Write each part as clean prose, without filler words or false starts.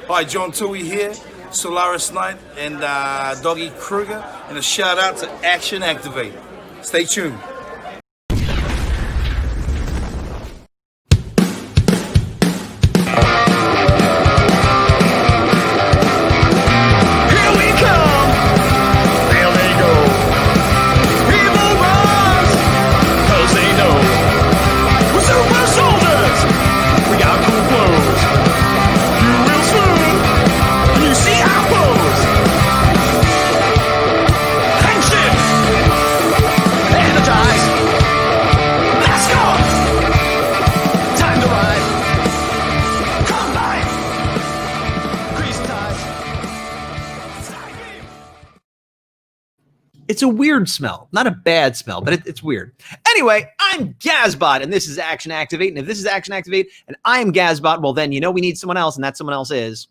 Hi, John Tui here, Solaris Knight, and Doggy Kruger, and a shout out to Action Activate. Stay tuned. It's a weird smell, not a bad smell, but it's weird. Anyway, I'm Gazbot, and this is Action Activate. And if this is Action Activate, and I am Gazbot, well, then you know we need someone else, and that someone else is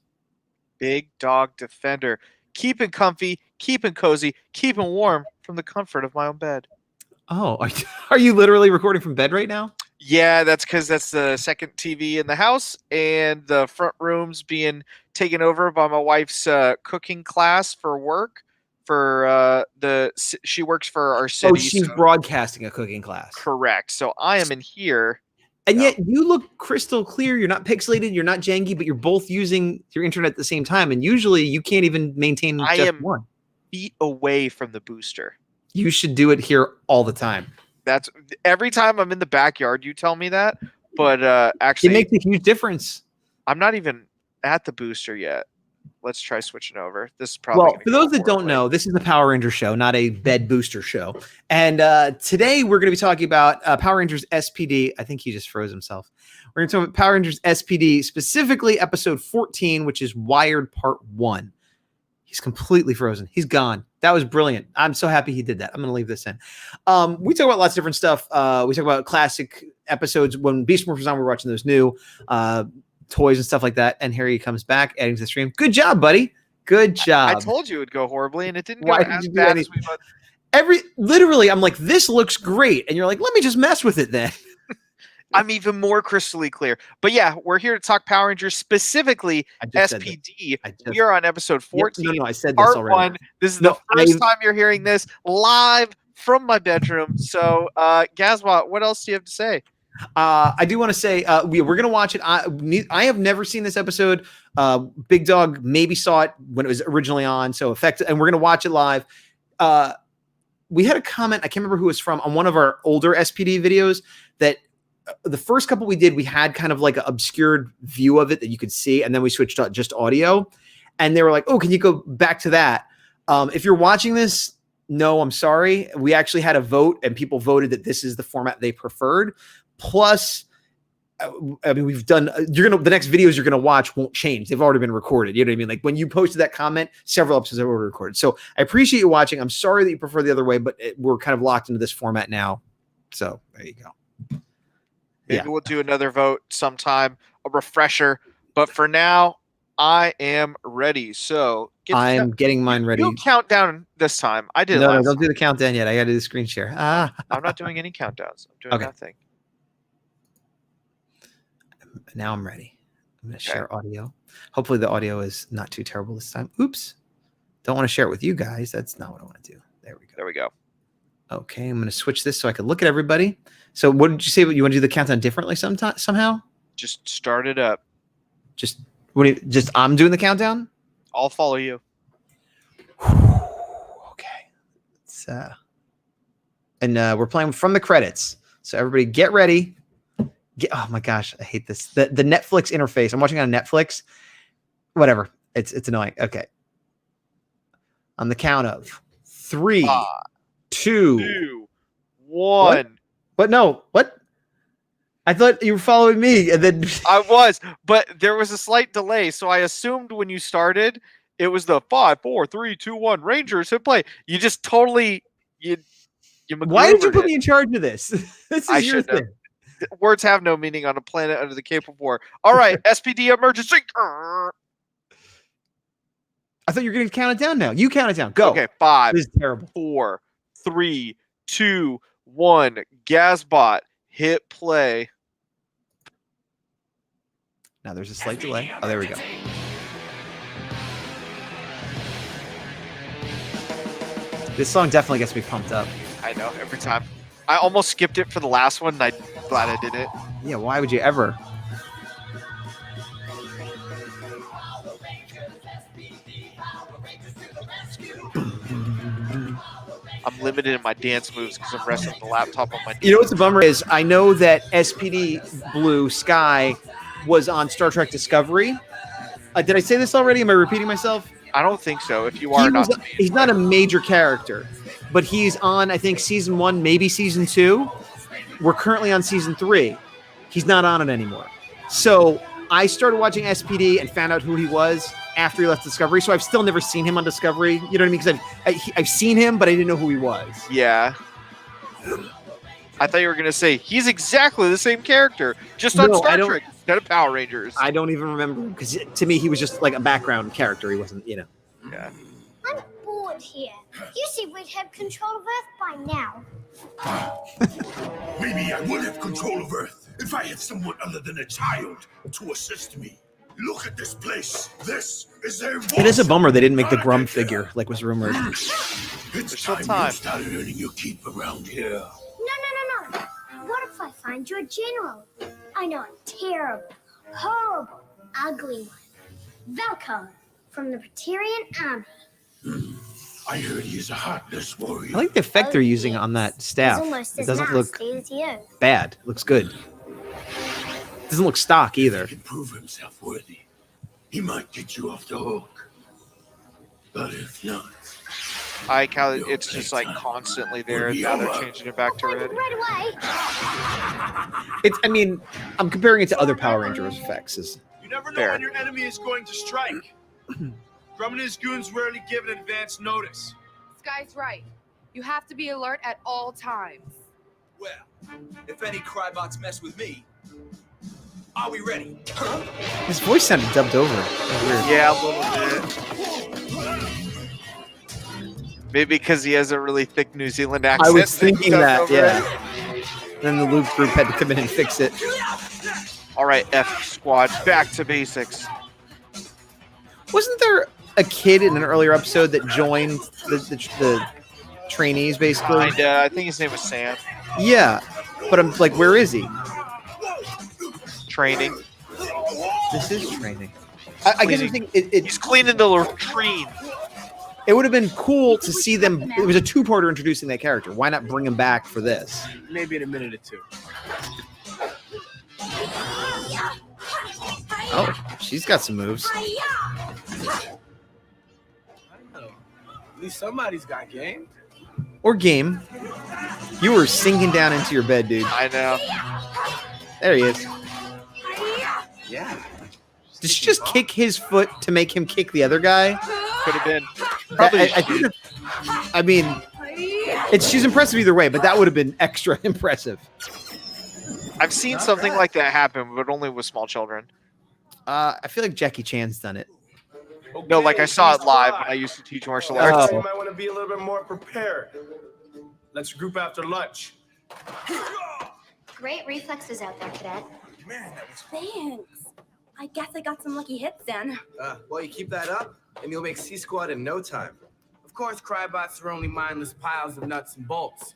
Big Dawg Defender. Keeping comfy, keeping cozy, keeping warm from the comfort of my own bed. Oh, are you literally recording from bed right now? Yeah, that's because that's the second TV in the house, and the front room's being taken over by my wife's cooking class for work. She works for our city. Oh, she's broadcasting a cooking class. Correct. So I am in here. And yet you look crystal clear. You're not pixelated. You're not janky, but you're both using your internet at the same time. And usually you can't even maintain just one. Feet away from the booster. You should do it here all the time. That's every time I'm in the backyard, you tell me that. But actually, it makes a huge difference. I'm not even at the booster yet. Let's try switching over. This is probably for those that don't know, this is the Power Rangers show, not a bed booster show. And today we're going to be talking about Power Rangers S.P.D. I think he just froze himself. We're going to talk about Power Rangers S.P.D., specifically episode 14, which is Wired Part 1. He's completely frozen. He's gone. That was brilliant. I'm so happy he did that. I'm going to leave this in. We talk about lots of different stuff. We talk about classic episodes. When Beast Morphers was on, we were watching those new toys and stuff like that. And Harry comes back, adding to the stream. Good job, buddy. Good job. I told you it would go horribly, and it didn't go as bad as we thought. Literally, I'm like, this looks great. And you're like, let me just mess with it then. I'm even more crystally clear. But yeah, we're here to talk Power Rangers, specifically SPD. We are on episode 14. No, I said this part already. 1. This is the first time you're hearing this live from my bedroom. So, Gazbot, what else do you have to say? I do want to say we're going to watch it. I have never seen this episode. Big Dog maybe saw it when it was originally on. So and we're going to watch it live. We had a comment, I can't remember who it's from, on one of our older SPD videos that the first couple we did, we had kind of like an obscured view of it that you could see. And then we switched to just audio. And they were like, oh, can you go back to that? If you're watching this, no, I'm sorry. We actually had a vote and people voted that this is the format they preferred. Plus, I mean, we've done, the next videos you're going to watch won't change. They've already been recorded. You know what I mean? Like when you posted that comment, several episodes have already recorded. So I appreciate you watching. I'm sorry that you prefer the other way, but we're kind of locked into this format now. So there you go. Maybe we'll do another vote sometime, a refresher. But for now, I am ready. So I'm getting mine ready. You count down this time. I did. No, don't do the countdown yet. I got to do the screen share. I'm not doing any countdowns. I'm doing nothing. Now I'm ready. I'm going to share audio. Hopefully the audio is not too terrible this time. Oops. Don't want to share it with you guys. That's not what I want to do. There we go. There we go. Okay, I'm going to switch this so I can look at everybody. So what did you say? You want to do the countdown differently somehow? Just start it up. I'm doing the countdown? I'll follow you. Okay. And we're playing from the credits. So everybody get ready. Oh my gosh, I hate this. The Netflix interface. I'm watching on Netflix. Whatever. It's annoying. Okay. On the count of 3, 2, 1. What? No. What? I thought you were following me, and then I was, but there was a slight delay, so I assumed when you started, it was the 5, 4, 3, 2, 1. Rangers hit play. You just totally you. Why did you put me in charge of this? This is your thing. Words have no meaning on a planet under the Cape of War. All right, SPD emergency. I thought you were going to count it down now. You count it down. Go. Okay, 5, this is terrible. 4, 3, 2, 1. Gazbot, hit play. Now there's a slight delay. Oh, there we go. This song definitely gets me pumped up. I know, every time. I almost skipped it for the last one, and I'm glad I did it. Yeah, why would you ever? I'm limited in my dance moves because I'm resting the laptop on my knee. You know what's the bummer is? I know that SPD Blue Sky was on Star Trek Discovery. Did I say this already? Am I repeating myself? I don't think so. If you are not, He's not a major character, but he's on, I think, season 1, maybe season 2. We're currently on season 3. He's not on it anymore. So I started watching SPD and found out who he was after he left Discovery. So I've still never seen him on Discovery. You know what I mean? Because I've seen him, but I didn't know who he was. Yeah. I thought you were gonna say he's exactly the same character, just on Star Trek instead of Power Rangers. I don't even remember because to me he was just like a background character. He wasn't, you know. Yeah. I'm bored here. You said we'd have control of Earth by now. Maybe I would have control of Earth if I had someone other than a child to assist me. Look at this place. This is their voice. It is a bummer they didn't make the Grum figure like was rumored. It's still time time. you started earning your keep around here. No. What if I find you a general? I know a terrible, horrible, ugly one. Valkar from the Praetorian Army. I heard he is a heartless warrior. I like the effect they're using on that staff. He's almost It as doesn't look nasty as you. bad. It looks good. It doesn't look stock either. He can prove himself worthy. He might get you off the hook. But if not, It's just like constantly there. Now they're changing it back to red. Right away. I mean, I'm comparing it to other Power Rangers effects. You never know Fair. when your enemy is going to strike. Grum and his goons rarely give an advance notice. Sky's right. You have to be alert at all times. Well, if any Crybots mess with me, are we ready? His voice sounded dubbed over. It was weird. Yeah, a little bit. Maybe because he has a really thick New Zealand accent. I was thinking that, over yeah. it. Then the Loop group had to come in and fix it. All right, F Squad, back to basics. Wasn't there a kid in an earlier episode that joined the trainees, basically? I think his name was Sam. Yeah, but I'm like, where is he? Training. This is training. I guess I think He's cleaning the latrine. it would have been cool to see them. It was a two-parter introducing that character. Why not bring him back for this? Maybe in a minute or two. Oh, she's got some moves. At least somebody's got game. Or game. You were sinking down into your bed, dude. I know. There he is. Yeah. Did she just kick his foot to make him kick the other guy? Could have been. Probably. I mean, she's impressive either way, but that would have been extra impressive. I've seen something like that happen, but only with small children. I feel like Jackie Chan's done it. No, like I saw it live when I used to teach martial arts. You might want to be a little bit more prepared. Let's group after lunch. Great reflexes out there, Cadet. Man, that was Thanks. I guess I got some lucky hits then. Well, you keep that up, and you'll make C Squad in no time. Of course, Crybots are only mindless piles of nuts and bolts.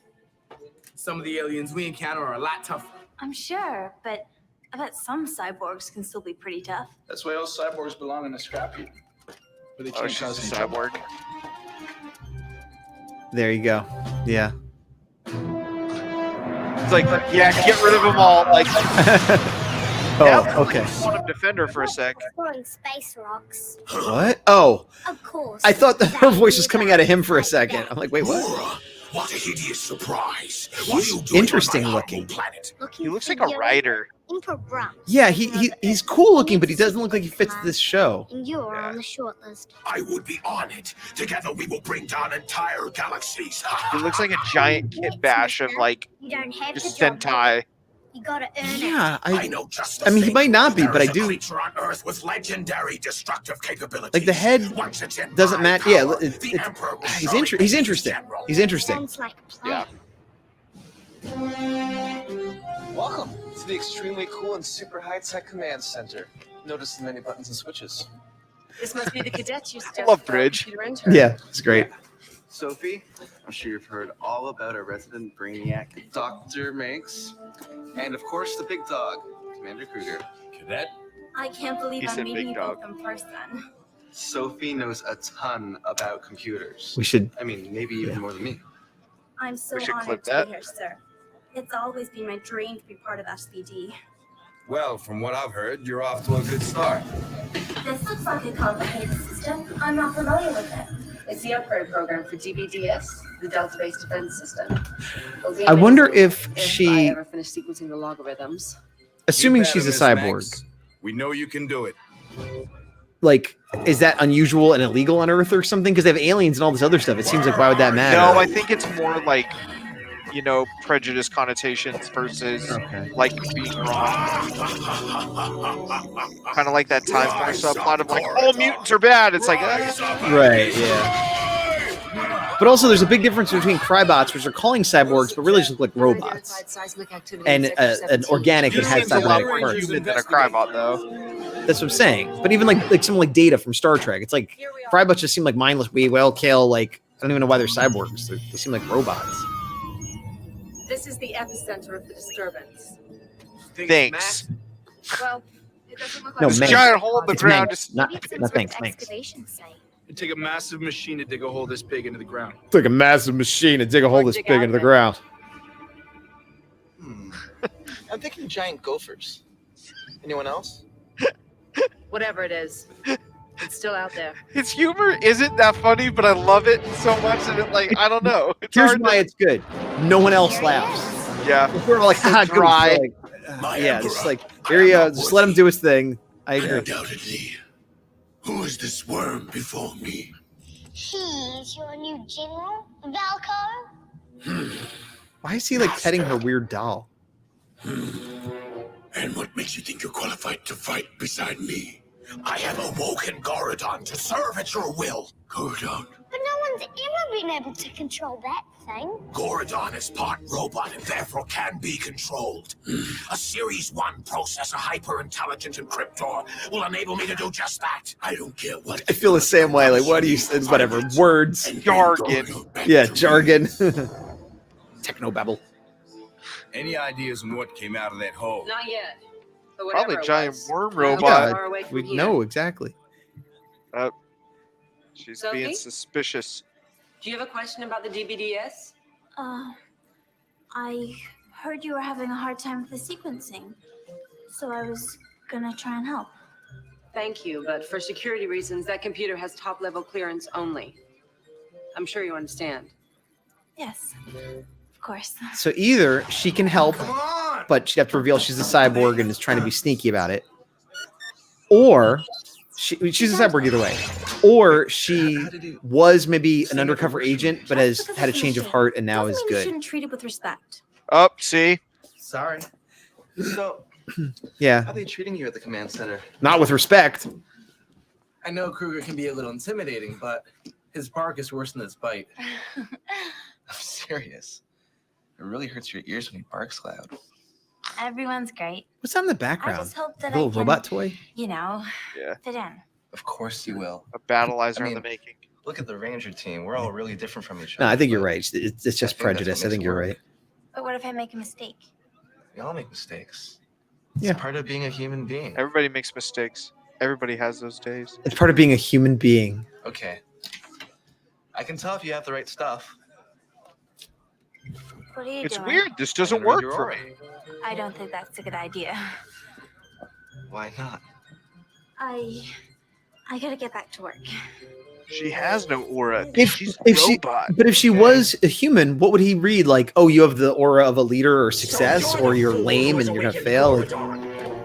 Some of the aliens we encounter are a lot tougher. I'm sure, but I bet some cyborgs can still be pretty tough. That's why all cyborgs belong in a scrap heap. Where they Oh, can't she's cause a any trouble. cyborg. There you go. Yeah. It's like, yeah, get rid of them all. Like, Oh, okay. Dawg Defender for a sec. Throwing space rocks. What? Oh, Of course. I thought her voice was coming out of him for a second. I'm like, wait, what? Laura, what a hideous surprise. What are you He's doing interesting on my looking. horrible planet? He looks like a writer. Emperor Grum. Yeah, he's cool looking, but he doesn't look like he fits this show. And you're Yeah. on the short list. I would be on it. Together we will bring down entire galaxies. He looks like a giant kit bash of like You don't have just to jump. Sentai. You gotta earn it. Yeah, I know just the I mean, he thing. might not be, There but is I a do. creature on Earth with legendary destructive capabilities. Like the head Once it's in doesn't my match. Yeah, power, it's, the Emperor will he's surely he's be his interesting. general. He's interesting. Sounds like a plan. Welcome to the extremely cool and super high-tech command center. Notice the many buttons and switches. This must be the cadets you I love Bridge. Yeah, it's great. Sophie, I'm sure you've heard all about our resident brainiac, Dr. Manx, and of course the big dog, Commander Kruger. Cadet? I can't believe He I'm said meeting big you dog. both in person. Sophie knows a ton about computers. We should. I mean, maybe even more than me. I'm so We should honored clip to that. be here, sir. It's always been my dream to be part of S.P.D. Well, from what I've heard, you're off to a good start. This looks like a complicated system. I'm not familiar with it. It's the upgrade program for DBDS, the Delta-based defense system. I wonder if I she, ever finish sequencing the logarithms. assuming Keep at she's a it, Miss cyborg, Manx. We know you can do it. like, is that unusual and illegal on Earth or something? Because they have aliens and all this other stuff. It seems like why would that matter? No, I think it's more like, you know, prejudice connotations versus like being wrong. Kind of like that time for subplot of like all mutants are bad. It's like Right, yeah. But also, there's a big difference between crybots, which are calling cyborgs, but really just look like robots, and an organic that has It's a lot cybernetic more parts. human than a crybot, though. That's what I'm saying. But even like something like Data from Star Trek, it's like crybots just seem like mindless. We will kill. Like I don't even know why they're cyborgs. They seem like robots. This is the epicenter of the disturbance. Thanks. Well, it doesn't look No, like This Manx. giant hole in the It's ground. Manx, Just not Maybe it's some not sort of thanks. Manx. excavation site. It'd take a massive machine to dig a hole this big into the ground. It's like a massive machine to dig a hole this big into the ground. I'm thinking giant gophers. Anyone else? Whatever it is, it's still out there. his humor isn't that funny, but I love it so much that it like I don't know. It's Here's hard why to- it's good. No one else laughs. Yeah. We're all like, So haha, good. dry. Like, yeah, just like here you go. Just let him do his thing. I agree. Undoubtedly. Who is this worm before me? He's your new general, Valko. Why is he like petting her weird doll? And what makes you think you're qualified to fight beside me? I have awoken Gorodon to serve at your will. Gorodon. But no one's ever been able to control that thing. Gorodon is part robot and therefore can be controlled. A Series 1 processor hyper-intelligent encryptor will enable me to do just that. I don't care what... I feel the same way. Like, what do you say? Whatever. Words. Jargon. Yeah, jargon. Technobabble. Any ideas on what came out of that hole? Not yet. But whatever Probably it giant was, worm not robot. far away from We here. know exactly. She's Sophie? being suspicious. Do you have a question about the DBDS? I heard you were having a hard time with the sequencing, so I was gonna try and help. Thank you, but for security reasons, that computer has top-level clearance only. I'm sure you understand. Yes, of course. So either she can help, but she'd have to reveal she's a cyborg and is trying to be sneaky about it, or she's a cyborg either way, or she was maybe an undercover agent but has had a change of heart and now is Doesn't mean you good. shouldn't treat it with respect. Oh, see? Sorry. So, Yeah, how are they treating you at the command center? not with respect. I know Kruger can be a little intimidating, but his bark is worse than his bite. I'm serious. It really hurts your ears when he barks loud. Everyone's great. What's on the I background? just hope that Little I can, robot toy. you know, Yeah. fit in. Of course you will. A battleizer I in the mean- making. Look at the Ranger team. We're all really different from each No, other. I think you're but right. It's I just think that's prejudice. what I think makes you're it work. right. But what if I make a mistake? We all make mistakes. Yeah. It's part of being a human being. Everybody makes mistakes. Everybody has those days. It's part of being a human being. Okay. I can tell if you have the right stuff. What are you It's doing? weird. This doesn't Read work your for aura. me. I don't think that's a good idea. Why not? I gotta get back to work. She has no aura. She's a If she, robot. but if she was a human, what would he read? Like, oh, you have the aura of a leader or success, or you're lame and you're gonna fail. Like,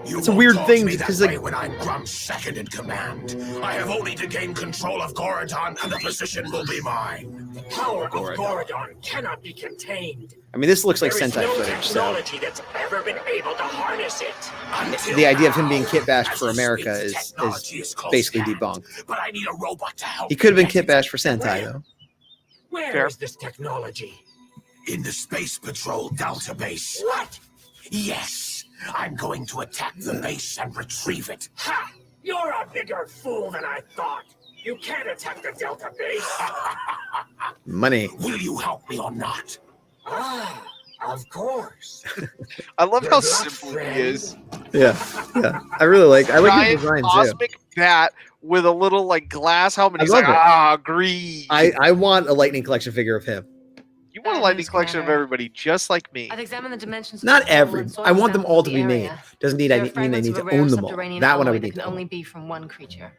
it's a weird thing because like when I'm Grum's second in command, I have only to gain control of Gorodon and the position will be mine. The power of Gorodon cannot be contained. I mean, this looks like There is Sentai no footage. So technology that's ever been able to harness it. Until the idea of him now, being kit bashed as for you America speak, is technology is close basically at hand, debunked. But I need a robot to help. He could have been get kit it. bashed for Sentai though. Where is this technology? In the Space Patrol Delta Base. What? Yes, I'm going to attack the base and retrieve it. Ha! You're a bigger fool than I thought. You can't attack the Delta base. Money. Will you help me or not? Ah, of course. I love You're how not simple he is. Yeah. I really like. I like his Giant design too. cosmic bat with a little like glass helmet. I He's love like, it. green. I want a lightning collection figure of him. You want a lightning collection of everybody, just like me. I've examined the dimensions. Not every. I want them all to be made. Doesn't mean I need to own them all. That one I would need can to only own. be from one creature.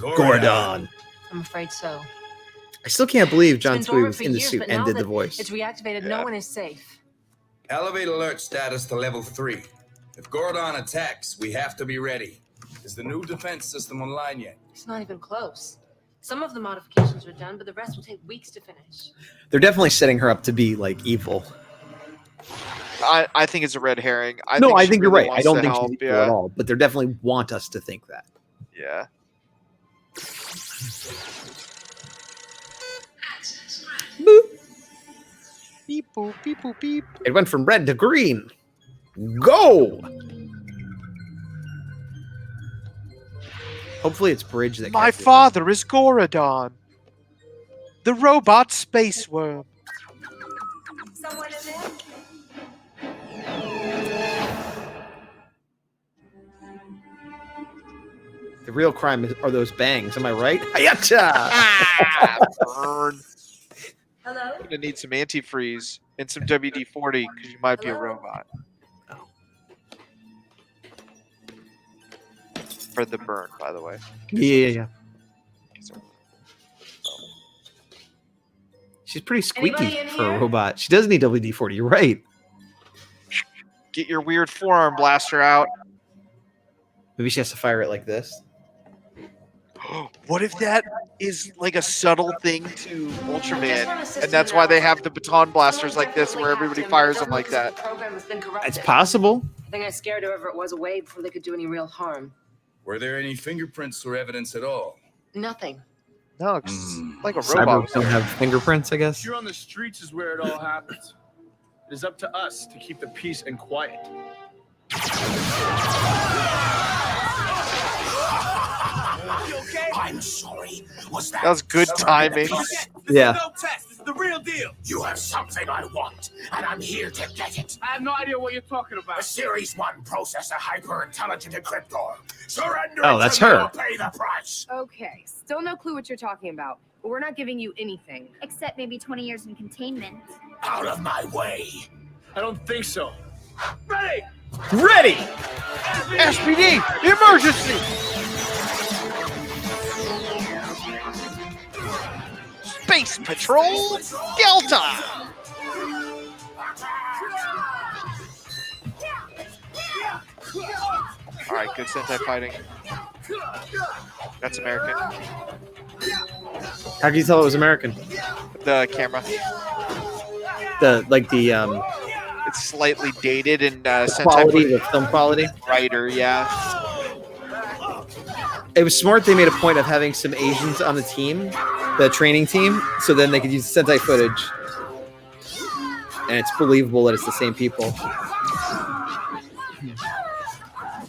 Gordon. I'm afraid so. I still can't believe John It's been dormant Squee was for in the years, suit but and now did the that voice. It's reactivated. No one is safe. Elevate alert status to level 3. If Gordon attacks, we have to be ready. Is the new defense system online yet? It's not even close. Some of the modifications are done, but the rest will take weeks to finish. They're definitely setting her up to be like evil. I think it's a red herring. I think she you're really right. I wants don't to think help, she's evil at all, but they definitely want us to think that. Yeah. Beep boop, beep boop, beep. It went from red to green. Go! Hopefully it's Bridge that My catches it. father is Gorodon, the robot space worm. Someone in there? The real crime are those bangs. Am I right? Ayacha! Burn. Hello? I'm gonna need some antifreeze and some WD-40 because you might be a robot. For the burn, by the way. Yeah. She's pretty squeaky Anybody in for a here? robot. She does need WD-40. You're right. Get your weird forearm blaster out. Maybe she has to fire it like this. What if that is like a subtle thing to Ultraman, and that's why they have the baton blasters like this, where everybody fires them like that? It's possible. I think I scared whoever it was away before they could do any real harm. Were there any fingerprints or evidence at all? Nothing. No, it's like a robot. Cyborgs don't have fingerprints, I guess. You're on the streets is where it all happens. It is up to us to keep the peace and quiet. Okay? I'm sorry. Was that? That was good timing. Yeah. No test. This is the real deal. You have something I want, and I'm here to get it. I have no idea what you're talking A about. Series 1 processor hyper-intelligent encryptor. Surrender Oh, it that's to me her. or pay the price. Okay, still no clue what you're talking about, but we're not giving you anything. Except maybe 20 years in containment. Out of my way. I don't think so. Ready! Ready! SPD, emergency! Space Patrol Delta! Alright, good Sentai fighting. That's American. How can you tell it was American? The camera. It's It's slightly dated and Sentai quality, the film quality. brighter, yeah. It was smart. They made a point of having some Asians on the team, the training team, so then they could use the Sentai footage, and it's believable that it's the same people.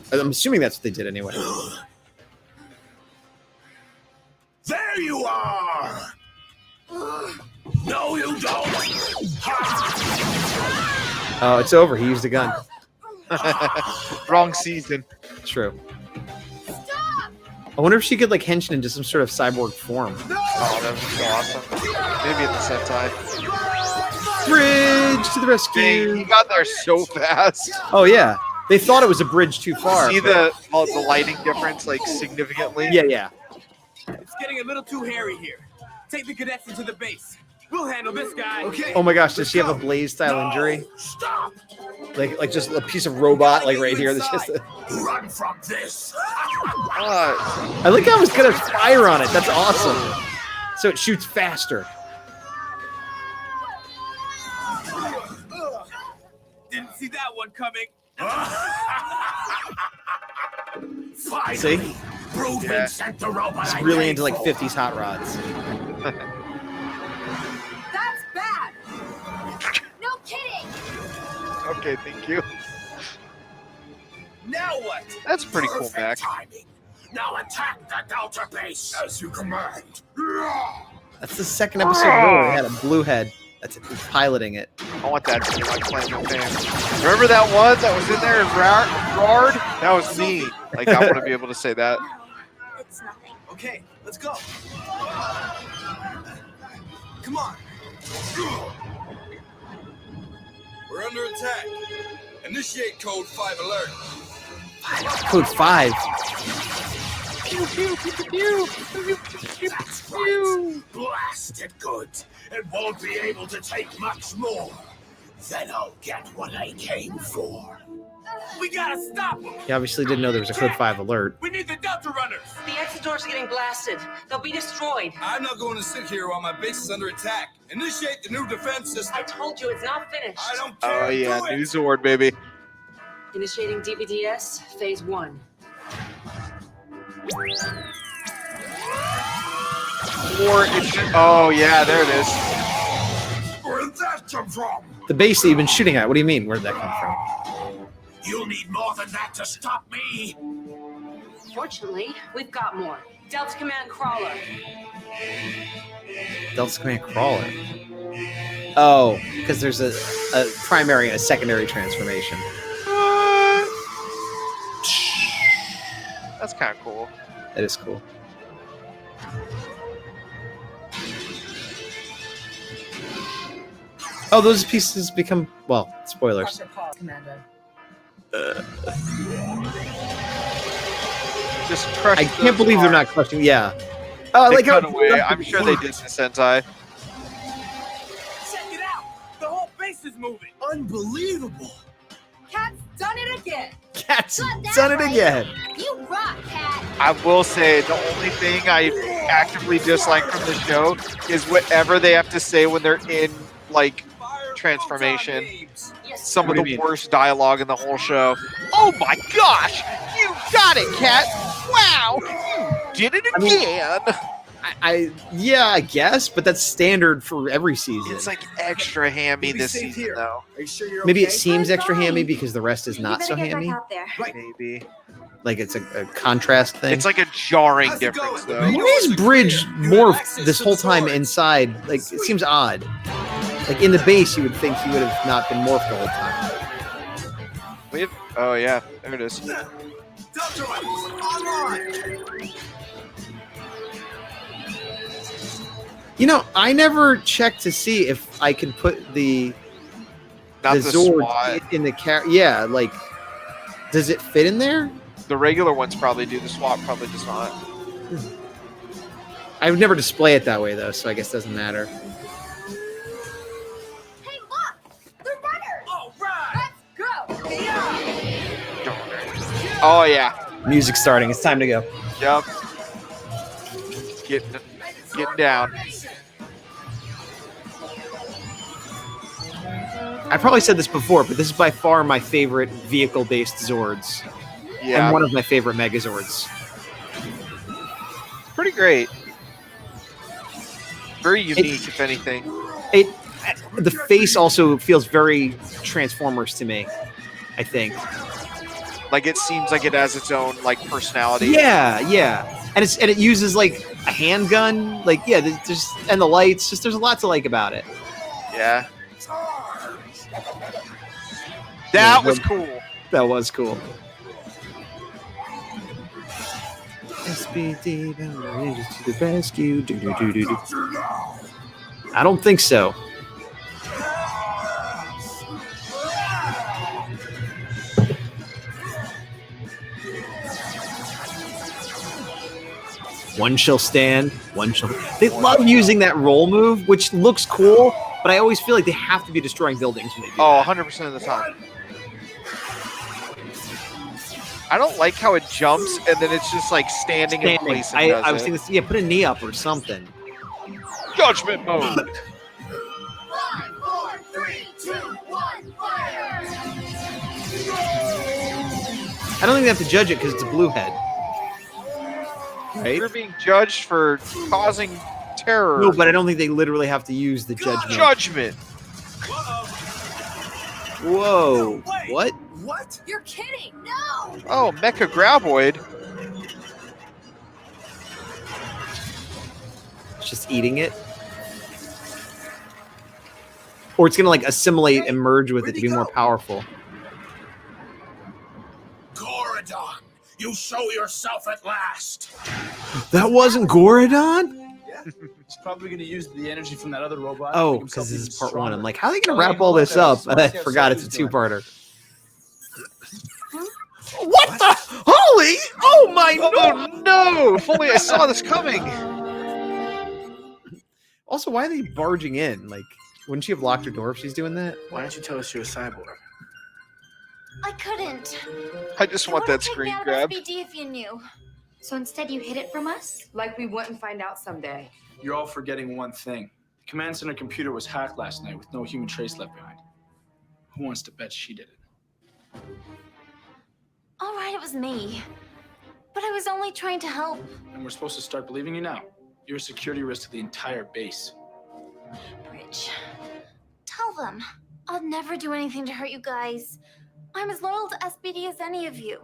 I'm assuming that's what they did anyway. There you are! No, you don't! Oh, it's over. He used a gun. Wrong season. True. I wonder if she could like hench into some sort of cyborg form. Oh, that would be so awesome. Maybe in the Sentai. Bridge to the Dang, rescue! he got there so fast. Oh yeah, they thought it was a bridge too far. See but- the lighting difference, like, significantly? Yeah. It's getting a little too hairy here. Take the cadets into the base. We'll handle this guy. Okay. Oh my gosh, does she have a Blaze style injury? Stop! Like just a piece of robot like right here. That's just. Run from this! I like how it's gonna fire on it. That's awesome. So it shoots faster. Didn't see that one coming. Finally, See? Broodman sent the robot. He's I really paid into like for. 50s hot rods. That's bad! No kidding! Okay, thank you. Now what? That's a pretty cool Perfect back. timing. Now attack the Delta base. As you command. That's the second episode where we had a blue head that's piloting it. I want that to be my claim to fame. Remember that one that was in there in Rard? That was me. Like, I want to be able to say that. It's nothing. Okay, let's go. Come on. We're under attack. Initiate Code 5 alert. Code 5. Pew, pew, pew, pew, pew, pew, pew, That's right. Blast it good. It won't be able to take much more. Then I'll get what I came for. We gotta stop them. He obviously didn't know there was a Code 5 alert. We need the Delta runners. The exit doors are getting blasted. They'll be destroyed. I'm not going to sit here while my base is under attack. Initiate the new defense system. I told you it's not finished. I don't care. Oh, yeah. Do it. New Zord, baby. Initiating DBDS, phase 1. Oh, yeah, there it is. Where'd that come from? The base that you've been shooting at. What do you mean? Where'd that come from? You'll need more than that to stop me. Fortunately, we've got more. Delta Command Crawler. Delta Command Crawler. Oh, because there's a primary and a secondary transformation. That's kind of cool. That is cool. Oh, those pieces become, well, spoilers. Just crush I can't believe they're not crushing. Yeah. They like cut how away. I'm sure they did the Sentai. Check it out. The whole base is moving. Unbelievable. Cat's done it again. Cat's Got that done it right. again. You rock, Cat. I will say the only thing I actively dislike from the show is whatever they have to say when they're in, like, transformation. Some of What do the you mean? worst dialogue in the whole show. Oh my gosh! You got it, Cat! Wow! You did it again! Yeah, I guess, but that's standard for every season. It's like extra hammy this safe season, here. though. Are you sure you're Maybe it okay? seems extra I'm hammy fine. because the rest is not you so better get hammy. back out there. Right. Maybe. Like it's a contrast thing. It's like a jarring How's it difference, going? though. Why is Bridge morphed this whole time inside? Like, it seems odd. Like, in the base, you would think he would have not been morphed the whole time. Oh, yeah. There it is. Delta runners, online. You know, I never checked to see if I could put the Not the Zord SWAT. in the yeah, like, does it fit in there? The regular ones probably do. The SWAT probably does not. I would never display it that way, though, so I guess it doesn't matter. Hey, look! The runners! All right. Let's go. Oh, yeah. Music starting. It's time to go. Yep. Getting down. I probably said this before, but this is by far my favorite vehicle-based Zords. Yeah. And one of my favorite Megazords. Pretty great. Very unique, if anything. The face also feels very Transformers to me, I think. Like, it seems like it has its own, like, personality. Yeah, yeah. And it uses, like, a handgun. Like, yeah, there's and the lights. Just there's a lot to like about it. Yeah. That was cool. That was cool. S.P.D. Rangers to the rescue. Do. I don't think so. One shall stand, one shall... They love using that roll move, which looks cool, but I always feel like they have to be destroying buildings when they do Oh, that. 100% of the time. I don't like how it jumps and then it's just like standing in place. And I was does it. thinking, yeah, put a knee up or something. Judgment mode. 5, 4, 3, 2, 1, fire! I don't think they have to judge it because it's a blue head. Right? You're being judged for causing terror. No, but I don't think they literally have to use the judgment. Judgment. Whoa. What? What? You're kidding. No! Oh, Mecha Graboid. It's just eating it. Or it's gonna like assimilate and merge with it to be more powerful. Gorodon, you show yourself at last. That wasn't Gorodon? He's probably going to use the energy from that other robot. to Oh, make himself because this even is part one. stronger. I'm like, how are they gonna Oh, wrap all this up? I forgot it's a two-parter. What the? Holy! Oh my Oh no! If only I saw this coming. Also, why are they barging in? Like, wouldn't she have locked her door if she's doing that? Why don't you tell us you're a cyborg? I couldn't. I just want that screen grab. S.P.D. if you knew. So instead you hid it from us? Like we wouldn't find out someday. You're all forgetting one thing. The command center computer was hacked last night with no human trace left behind. Who wants to bet she did it? All right, it was me. But I was only trying to help. And we're supposed to start believing you now. You're a security risk to the entire base. Bridge, tell them. I'll never do anything to hurt you guys. I'm as loyal to S.P.D. as any of you.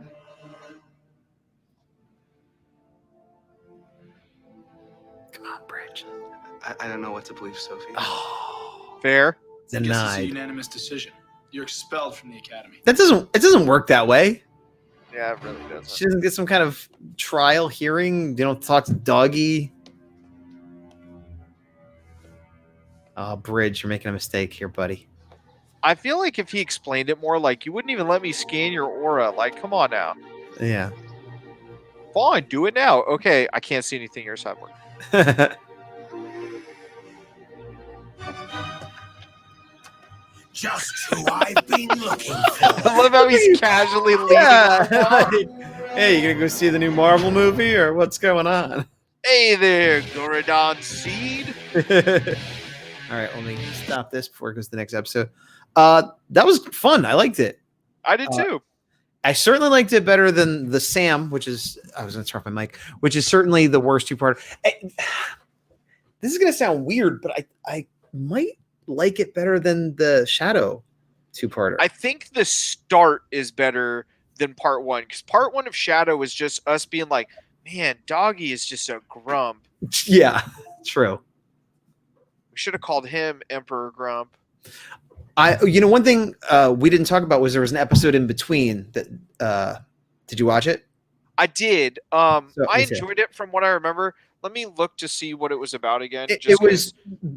Come on, Bridge. I don't know what to believe, Sophie. Fair. I guess it's a Denied. unanimous decision. You're expelled from the academy. It doesn't work that way. Yeah, it really doesn't. She doesn't get some kind of trial hearing. You don't talk to Doggy. Oh, Bridge, you're making a mistake here, buddy. I feel like if he explained it more, like, you wouldn't even let me scan your aura. Like, come on now. Yeah. Fine, do it now. Okay, I can't see anything here, cyborg. Just who I've been looking for. I love how he's casually leaving. Yeah. Hey, you gonna go see the new Marvel movie, or what's going on? Hey there, Gorodon Seed. All right, let me stop this before it goes to the next episode. That was fun. I liked it. I did too. I certainly liked it better than the Sam, which is I was going to turn off my mic, which is certainly the worst two-part. This is going to sound weird, but I might like it better than the Shadow two-parter. I think the start is better than part one, because part one of Shadow was just us being like, man, Doggy is just a grump. Yeah, true. We should have called him Emperor Grump. One thing we didn't talk about was there was an episode in between that. Did you watch it? I did. I enjoyed it from what I remember. Let me look to see what it was about again. It was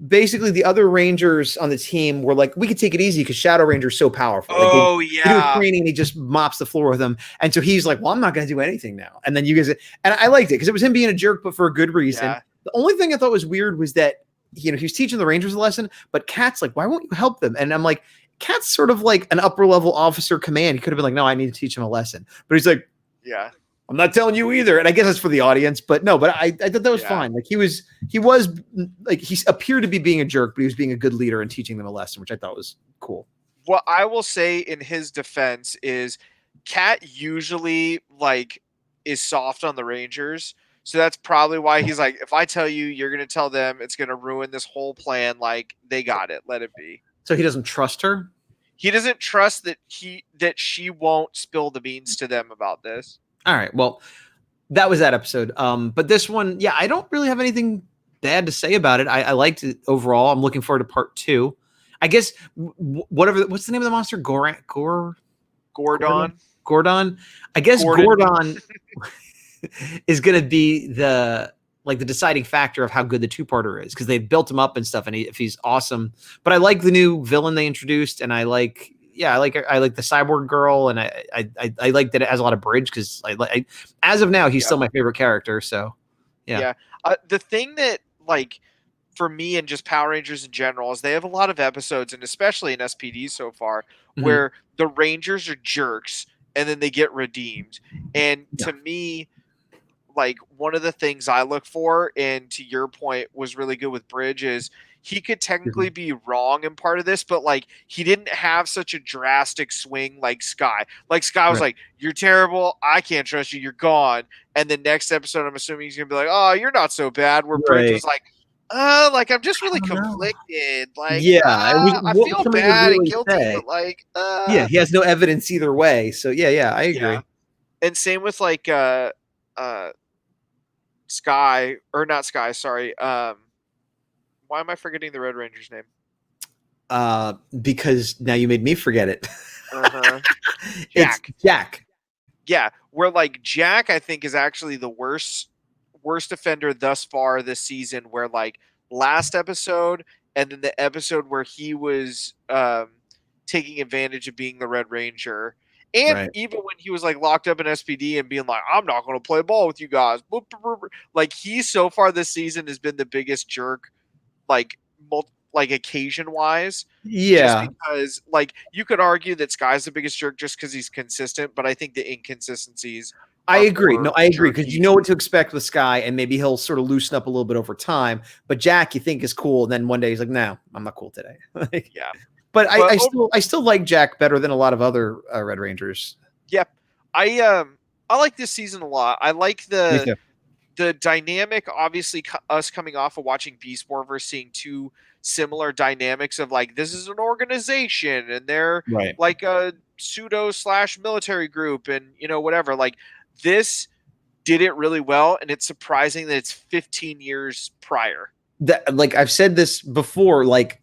basically the other Rangers on the team were like, we could take it easy because Shadow Ranger's so powerful. Oh, they do yeah. training, and he just mops the floor with them. And so he's like, well, I'm not going to do anything now. And then you guys, and I liked it because it was him being a jerk, but for a good reason. Yeah. The only thing I thought was weird was that, he was teaching the Rangers a lesson, but Kat's like, why won't you help them? And I'm like, Kat's sort of like an upper level officer command. He could have been like, no, I need to teach him a lesson. But he's like, yeah, I'm not telling you either. And I guess that's for the audience, but no, but I thought that was fine. Like he was like, he appeared to be being a jerk, but he was being a good leader and teaching them a lesson, which I thought was cool. What I will say in his defense is Kat usually like is soft on the Rangers. So that's probably why he's like, if I tell you, you're going to tell them, it's going to ruin this whole plan. Like, they got it. Let it be. So he doesn't trust her? He doesn't trust that she won't spill the beans to them about this. All right. Well, that was that episode. But this one, yeah, I don't really have anything bad to say about it. I liked it overall. I'm looking forward to part 2. I guess what's the name of the monster? Gordon. I guess Gordon is going to be the deciding factor of how good the two-parter is, because they built him up and stuff, and if he's awesome. But I like the new villain they introduced, and I like the cyborg girl, and I like that it has a lot of bridge, because as of now he's still my favorite character. So yeah. The thing that for me and just Power Rangers in general is they have a lot of episodes, and especially in SPD so far, where the Rangers are jerks and then they get redeemed. And to me, one of the things I look for, and to your point was really good with Bridge, is he could technically be wrong in part of this, but he didn't have such a drastic swing like Sky. Sky was like, you're terrible, I can't trust you, you're gone. And the next episode, I'm assuming he's gonna be like, oh, you're not so bad. Where Bridge was like, I'm just really conflicted. I feel bad and guilty, but yeah, he has no evidence either way. So yeah, I agree. Yeah. And same with Sky, or not Sky, sorry, Why am I forgetting the Red Ranger's name? Because now you made me forget it. Uh-huh. It's Jack. Yeah, where like Jack, I think, is actually the worst offender thus far this season. Where like last episode, and then the episode where he was taking advantage of being the Red Ranger, and Right. even when he was like locked up in SPD and being like, "I'm not going to play ball with you guys," like he so far this season has been the biggest jerk, like occasion wise. Just Yeah. because, like, you could argue that Sky's the biggest jerk just because he's consistent, but I think the inconsistencies. I agree. more No, I agree because jerky. you know what to expect with Sky, and maybe he'll sort of loosen up a little bit over time. But Jack, you think is cool, and then one day he's like, "No, I'm not cool today." Yeah, but I still like Jack better than a lot of other Red Rangers. Yep, I like this season a lot. I like Me too. the dynamic. Obviously, us coming off of watching Beast Wars versus seeing two similar dynamics of like this is an organization and they're Right. like a pseudo / military group and whatever. Like this did it really well, and it's surprising that it's 15 years prior. That, like I've said this before, like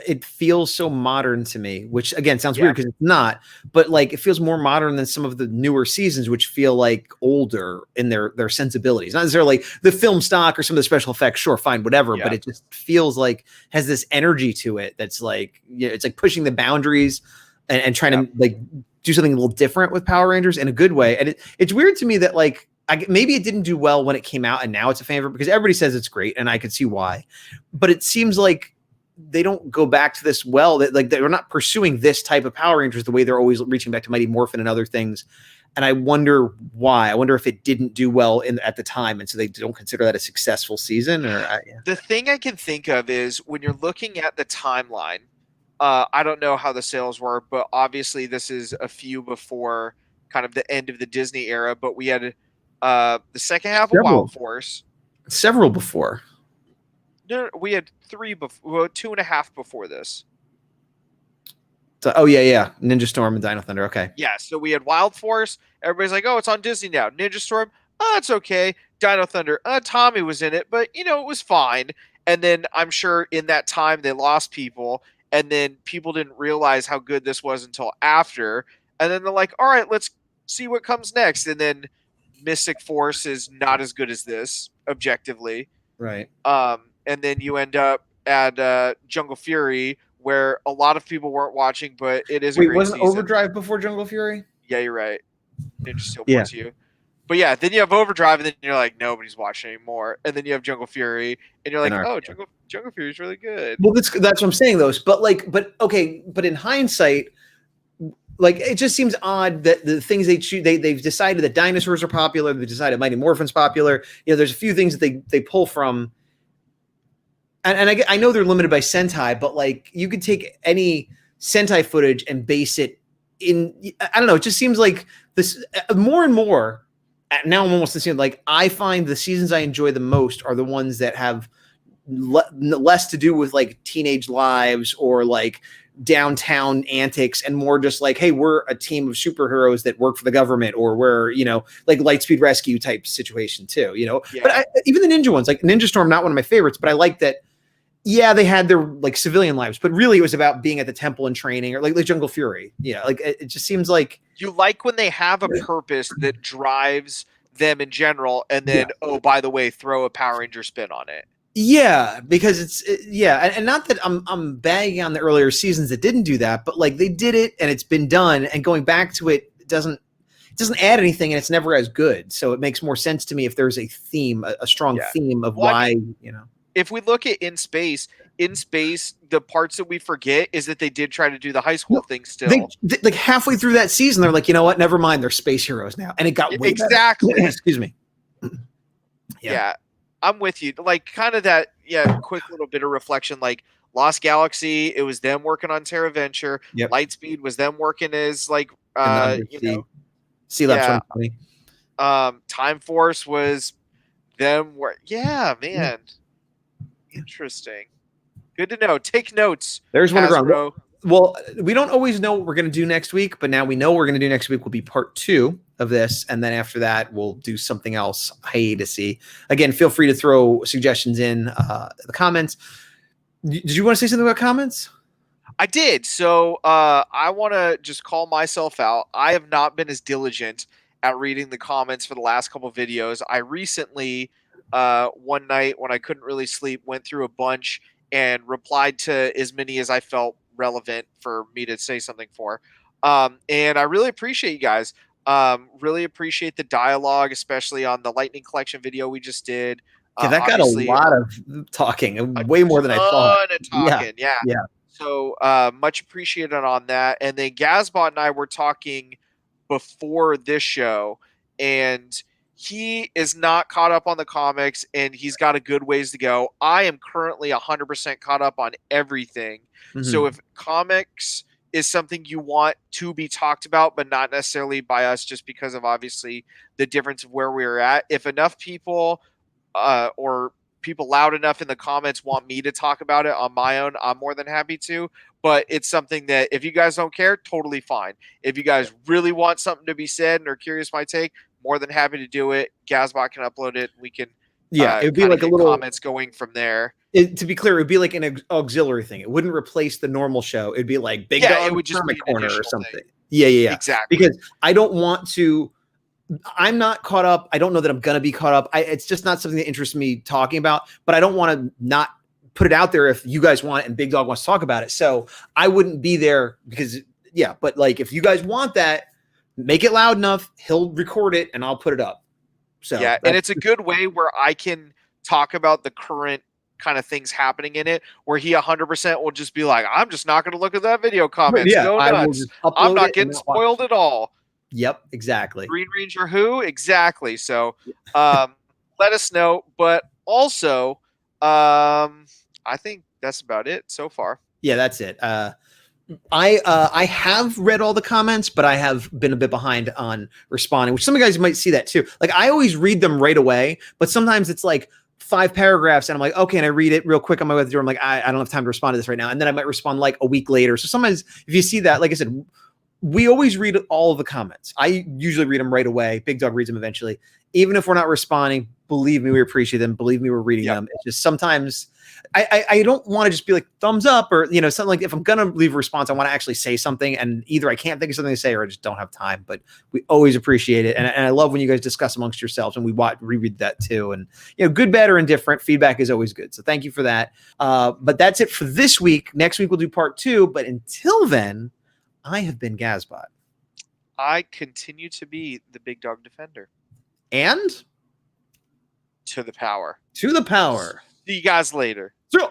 it feels so modern to me, which again sounds weird because it's not, but like it feels more modern than some of the newer seasons, which feel like older in their sensibilities. Not necessarily the film stock or some of the special effects, sure, fine, whatever, but it just feels like has this energy to it that's like, it's like pushing the boundaries and trying to like do something a little different with Power Rangers in a good way. And it's weird to me that like maybe it didn't do well when it came out and now it's a favorite because everybody says it's great and I can see why, but it seems like they don't go back to this well, that like they're not pursuing this type of Power Rangers the way they're always reaching back to Mighty Morphin and other things. And I wonder why. I wonder if it didn't do well at the time, and so they don't consider that a successful season. Or The thing I can think of is when you're looking at the timeline. I don't know how the sales were, but obviously this is a few before kind of the end of the Disney era. But we had the second half of Wild Force. Several before. No, we had 3 before, well, 2.5 before this. So, Ninja Storm and Dino Thunder. Okay. Yeah, so we had Wild Force. Everybody's like, "Oh, it's on Disney now." Ninja Storm, it's okay. Dino Thunder, Tommy was in it, but it was fine. And then I'm sure in that time they lost people, and then people didn't realize how good this was until after. And then they're like, "All right, let's see what comes next." And then Mystic Force is not as good as this, objectively. Right. And then you end up at Jungle Fury, where a lot of people weren't watching, but it is a great wasn't season. Overdrive before Jungle Fury? Yeah, you're right. Ninja Steel points you. But yeah, then you have Overdrive, and then you're like, nobody's watching anymore. And then you have Jungle Fury, and you're like, oh, Jungle Fury is really good. Well, that's what I'm saying, though. But in hindsight, like it just seems odd that the things they choose, they've decided that dinosaurs are popular. They decided Mighty Morphin's popular. There's a few things that they pull from. And I know they're limited by Sentai, but like you could take any Sentai footage and base it in. I don't know. It just seems like this more and more. Now I'm almost the same. Like I find the seasons I enjoy the most are the ones that have less to do with like teenage lives or like downtown antics and more just like, hey, we're a team of superheroes that work for the government, or we're, like Lightspeed Rescue type situation too, Yeah. But even the ninja ones, like Ninja Storm, not one of my favorites, but I like that. Yeah, they had their like civilian lives, but really it was about being at the temple and training, or like Jungle Fury. Like it just seems like you like when they have a purpose that drives them in general, and then oh, by the way, throw a Power Ranger spin on it. Yeah, because and not that I'm bagging on the earlier seasons that didn't do that, but like they did it and it's been done, and going back to it doesn't add anything, and it's never as good. So it makes more sense to me if there's a theme, a strong theme of why, If we look at in space, the parts that we forget is that they did try to do the high school thing still. They, like halfway through that season, they're like, you know what? Never mind, they're space heroes now, and it got way exactly. better. Excuse me. Yeah, I'm with you. Like kind of that. Yeah, quick little bit of reflection. Like Lost Galaxy, it was them working on Terra Venture. Yep. Lightspeed was them working as like Sea Lab 2020. Time Force was them. Yeah, man. Interesting. Good to know. Take notes. There's one Hasbro. around. Well, we don't always know what we're going to do next week, but now we know what we're going to do next week will be part 2 of this. And then after that, we'll do something else hiatus-y. Again, feel free to throw suggestions in the comments. Did you want to say something about comments? I did. So I want to just call myself out. I have not been as diligent at reading the comments for the last couple videos. I recently, one night when I couldn't really sleep, went through a bunch and replied to as many as I felt relevant for me to say something for. And I really appreciate you guys. Really appreciate the dialogue, especially on the Lightning Collection video we just did. Yeah, that got a Obviously, lot of talking, way more than I thought. ton of talking. Yeah. Yeah. So much appreciated on that. And then Gazbot and I were talking before this show, and he is not caught up on the comics, and he's got a good ways to go. I am currently 100% caught up on everything. So if comics is something you want to be talked about, but not necessarily by us, just because of obviously the difference of where we're at, if enough people or people loud enough in the comments want me to talk about it on my own, I'm more than happy to. But it's something that if you guys don't care, totally fine. If you guys really want something to be said and are curious my take, more than happy to do it. Gazbot can upload it. We can it would be like a little comments going from there. To be clear, it would be like an auxiliary thing. It wouldn't replace the normal show. It'd be like Big Dog it would just be Comic Corner or something. thing. Yeah. Exactly. Because I don't want to. I'm not caught up. I don't know that I'm gonna be caught up. It's just not something that interests me talking about. But I don't want to not put it out there if you guys want it and Big Dog wants to talk about it. So I wouldn't be there because But like if you guys want that, make it loud enough. He'll record it and I'll put it up. So yeah, and it's a good way where I can talk about the current kind of things happening in it, where he 100% will just be like, I'm just not going to look at that video comments. Go nuts. I'm not getting spoiled at all. Yep, exactly. Green Ranger who? Exactly. So let us know. But also, I think that's about it so far. Yeah, that's it. I have read all the comments, but I have been a bit behind on responding, which some of you guys might see that too. Like I always read them right away, but sometimes it's like 5 paragraphs and I'm like, okay, and I read it real quick on my way through. I'm like, I don't have time to respond to this right now. And then I might respond like a week later. So sometimes if you see that, like I said, we always read all of the comments. I usually read them right away. Big Dog reads them eventually. Even if we're not responding, believe me, we appreciate them. Believe me, we're reading them. It's just sometimes I don't want to just be like thumbs up or, something like if I'm going to leave a response, I want to actually say something and either I can't think of something to say or I just don't have time, but we always appreciate it. And I love when you guys discuss amongst yourselves and we reread that too. And, good, bad, or indifferent feedback is always good. So thank you for that. But that's it for this week. Next week, we'll do part 2. But until then, I have been Gazbot. I continue to be the Big Dog Defender. And? To the power. To the power. See you guys later. Through.